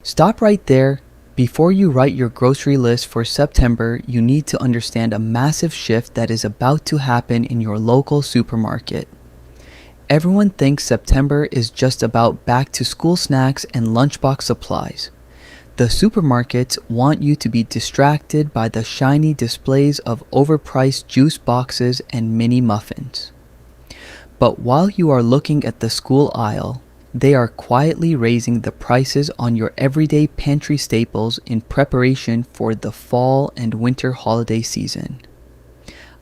Stop right there. Before you write your grocery list for September, you need to understand a massive shift that is about to happen in your local supermarket. Everyone thinks September is just about back to school snacks and lunchbox supplies. The supermarkets want you to be distracted by the shiny displays of overpriced juice boxes and mini muffins. But while you are looking at the school aisle, they are quietly raising the prices on your everyday pantry staples in preparation for the fall and winter holiday season.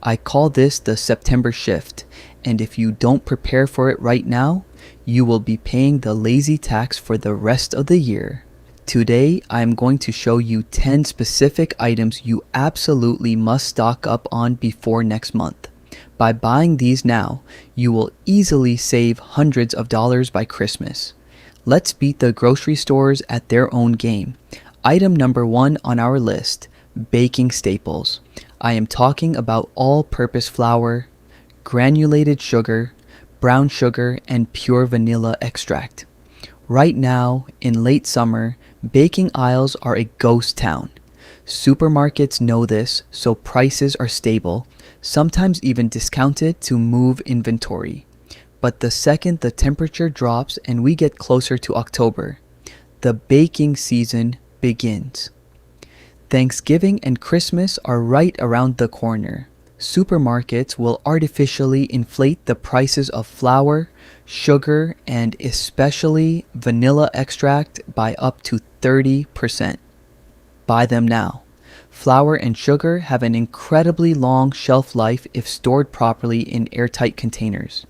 I call this the September shift, and if you don't prepare for it right now, you will be paying the lazy tax for the rest of the year. Today, I am going to show you 10 specific items you absolutely must stock up on before next month. By buying these now, you will easily save hundreds of dollars by Christmas. Let's beat the grocery stores at their own game. Item number 1 on our list, baking staples. I am talking about all-purpose flour, granulated sugar, brown sugar, and pure vanilla extract. Right now, in late summer, baking aisles are a ghost town. Supermarkets know this, so prices are stable, sometimes even discounted to move inventory. But the second the temperature drops and we get closer to October, the baking season begins. Thanksgiving and Christmas are right around the corner. Supermarkets will artificially inflate the prices of flour, sugar, and especially vanilla extract by up to 30%. Buy them now. Flour and sugar have an incredibly long shelf life if stored properly in airtight containers.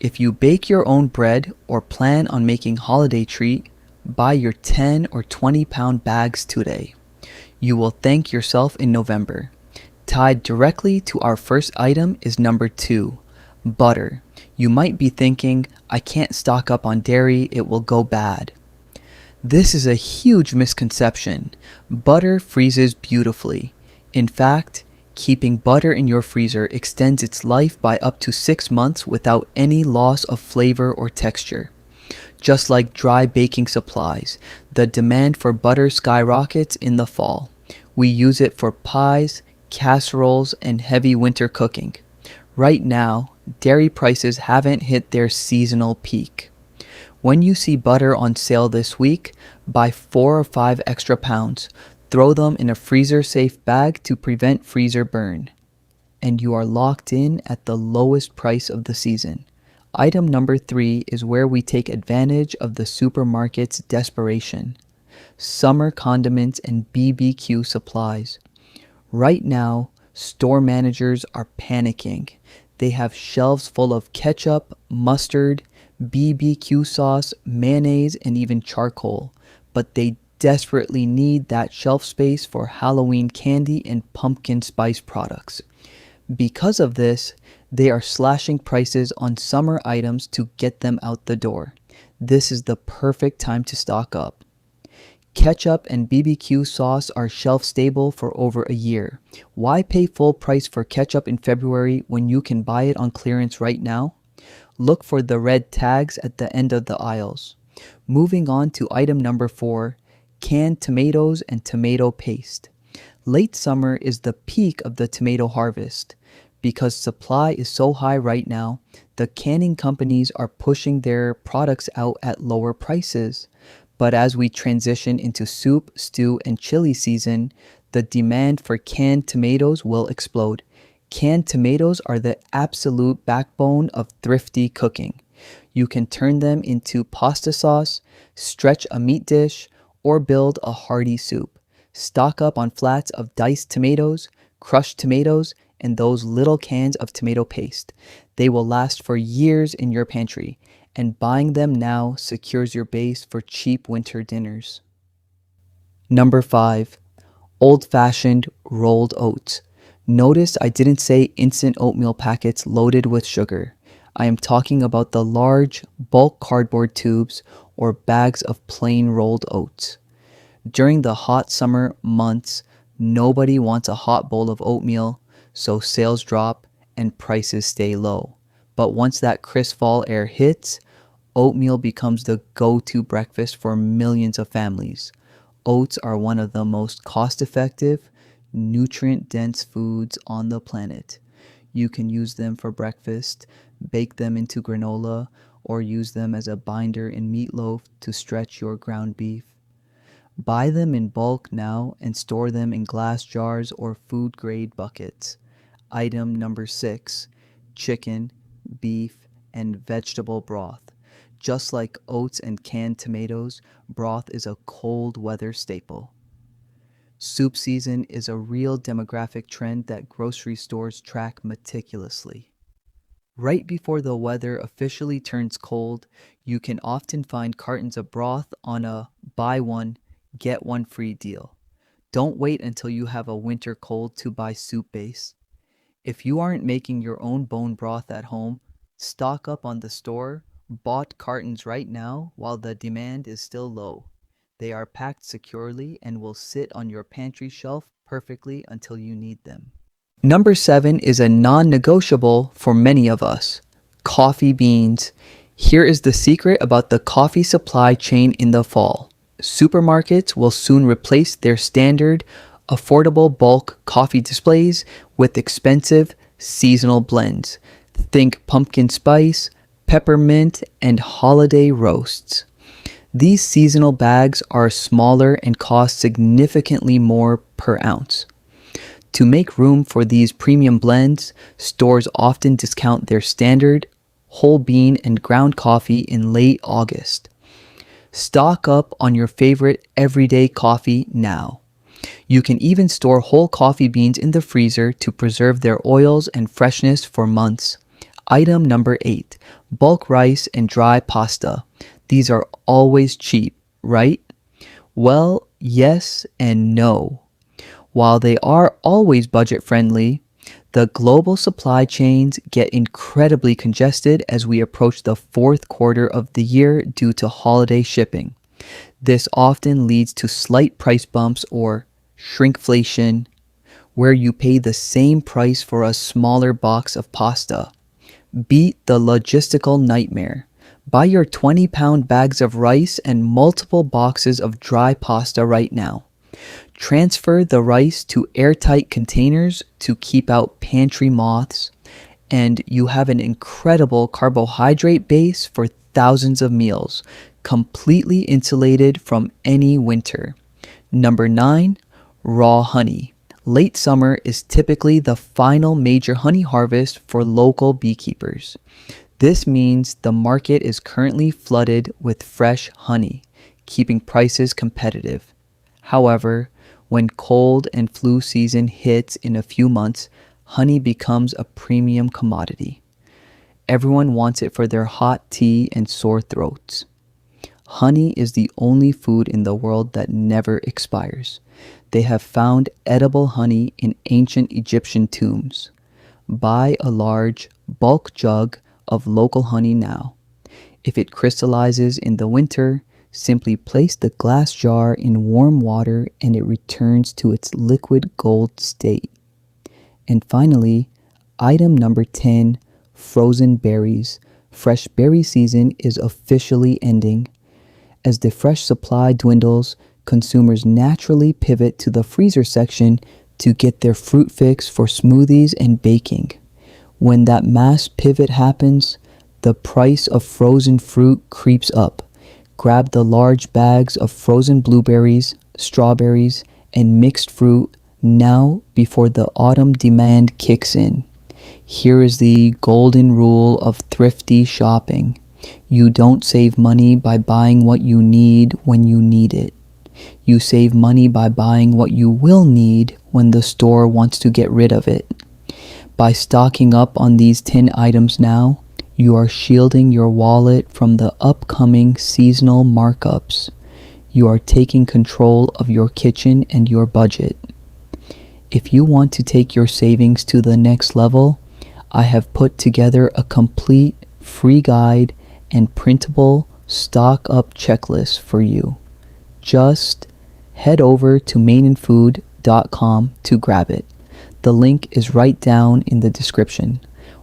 If you bake your own bread or plan on making holiday treat, buy your 10 or 20 pound bags today. You will thank yourself in November. Tied directly to our first item is number 2, butter. You might be thinking, I can't stock up on dairy, it will go bad. This is a huge misconception. Butter freezes beautifully. In fact, keeping butter in your freezer extends its life by up to 6 months without any loss of flavor or texture. Just like dry baking supplies, the demand for butter skyrockets in the fall. We use it for pies, casseroles, and heavy winter cooking. Right now, dairy prices haven't hit their seasonal peak. When you see butter on sale this week, buy 4 or 5 extra pounds. Throw them in a freezer-safe bag to prevent freezer burn. And you are locked in at the lowest price of the season. Item number 3 is where we take advantage of the supermarket's desperation. Summer condiments and BBQ supplies. Right now, store managers are panicking. They have shelves full of ketchup, mustard, BBQ sauce, mayonnaise, and even charcoal, but they desperately need that shelf space for Halloween candy and pumpkin spice products. Because of this, they are slashing prices on summer items to get them out the door. This is the perfect time to stock up. Ketchup and BBQ sauce are shelf stable for over a year. Why pay full price for ketchup in February when you can buy it on clearance right now? Look for the red tags at the end of the aisles. Moving on to item number 4, canned tomatoes and tomato paste. Late summer is the peak of the tomato harvest. Because supply is so high right now, the canning companies are pushing their products out at lower prices. But as we transition into soup, stew, and chili season, the demand for canned tomatoes will explode. Canned tomatoes are the absolute backbone of thrifty cooking. You can turn them into pasta sauce, stretch a meat dish, or build a hearty soup. Stock up on flats of diced tomatoes, crushed tomatoes, and those little cans of tomato paste. They will last for years in your pantry, and buying them now secures your base for cheap winter dinners. Number 5, old-fashioned rolled oats. Notice I didn't say instant oatmeal packets loaded with sugar. I am talking about the large, bulk cardboard tubes or bags of plain rolled oats. During the hot summer months, nobody wants a hot bowl of oatmeal, so sales drop and prices stay low. But once that crisp fall air hits, Oatmeal becomes the go-to breakfast for millions of families. Oats are one of the most cost-effective, nutrient-dense foods on the planet. You can use them for breakfast, bake them into granola, or use them as a binder in meatloaf to stretch your ground beef. Buy them in bulk now and store them in glass jars or food grade buckets. Item number 6: chicken, beef, and vegetable broth. Just like oats and canned tomatoes, broth is a cold weather staple. Soup season is a real demographic trend that grocery stores track meticulously. Right before the weather officially turns cold, you can often find cartons of broth on a buy one, get one free deal. Don't wait until you have a winter cold to buy soup base. If you aren't making your own bone broth at home, stock up on the store bought cartons right now while the demand is still low. They are packed securely and will sit on your pantry shelf perfectly until you need them. Number 7 is a non-negotiable for many of us: coffee beans. Here is the secret about the coffee supply chain in the fall. Supermarkets will soon replace their standard, affordable bulk coffee displays with expensive, seasonal blends. Think pumpkin spice, peppermint, and holiday roasts. These seasonal bags are smaller and cost significantly more per ounce. To make room for these premium blends, stores often discount their standard whole bean and ground coffee in late August. Stock up on your favorite everyday coffee now. You can even store whole coffee beans in the freezer to preserve their oils and freshness for months. Item number 8: bulk rice and dry pasta. These are always cheap, right? Well, yes and no. While they are always budget friendly, the global supply chains get incredibly congested as we approach the fourth quarter of the year due to holiday shipping. This often leads to slight price bumps or shrinkflation, where you pay the same price for a smaller box of pasta. Beat the logistical nightmare. Buy your 20-pound bags of rice and multiple boxes of dry pasta right now. Transfer the rice to airtight containers to keep out pantry moths, and you have an incredible carbohydrate base for thousands of meals, completely insulated from any winter. Number 9, raw honey. Late summer is typically the final major honey harvest for local beekeepers. This means the market is currently flooded with fresh honey, keeping prices competitive. However, when cold and flu season hits in a few months, honey becomes a premium commodity. Everyone wants it for their hot tea and sore throats. Honey is the only food in the world that never expires. They have found edible honey in ancient Egyptian tombs. Buy a large, bulk jug of local honey now. If it crystallizes in the winter, simply place the glass jar in warm water and it returns to its liquid gold state. And finally, item number 10, frozen berries. Fresh berry season is officially ending. As the fresh supply dwindles, consumers naturally pivot to the freezer section to get their fruit fix for smoothies and baking. When that mass pivot happens, the price of frozen fruit creeps up. Grab the large bags of frozen blueberries, strawberries, and mixed fruit now before the autumn demand kicks in. Here is the golden rule of thrifty shopping. You don't save money by buying what you need when you need it. You save money by buying what you will need when the store wants to get rid of it. By stocking up on these 10 items now, you are shielding your wallet from the upcoming seasonal markups. You are taking control of your kitchen and your budget. If you want to take your savings to the next level, I have put together a complete free guide and printable stock up checklist for you. Just head over to mainandfood.com to grab it. The link is right down in the description.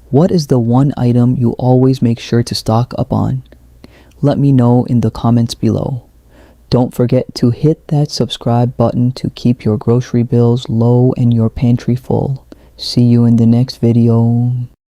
What is the one item you always make sure to stock up on? Let me know in the comments below. Don't forget to hit that subscribe button to keep your grocery bills low and your pantry full. See you in the next video.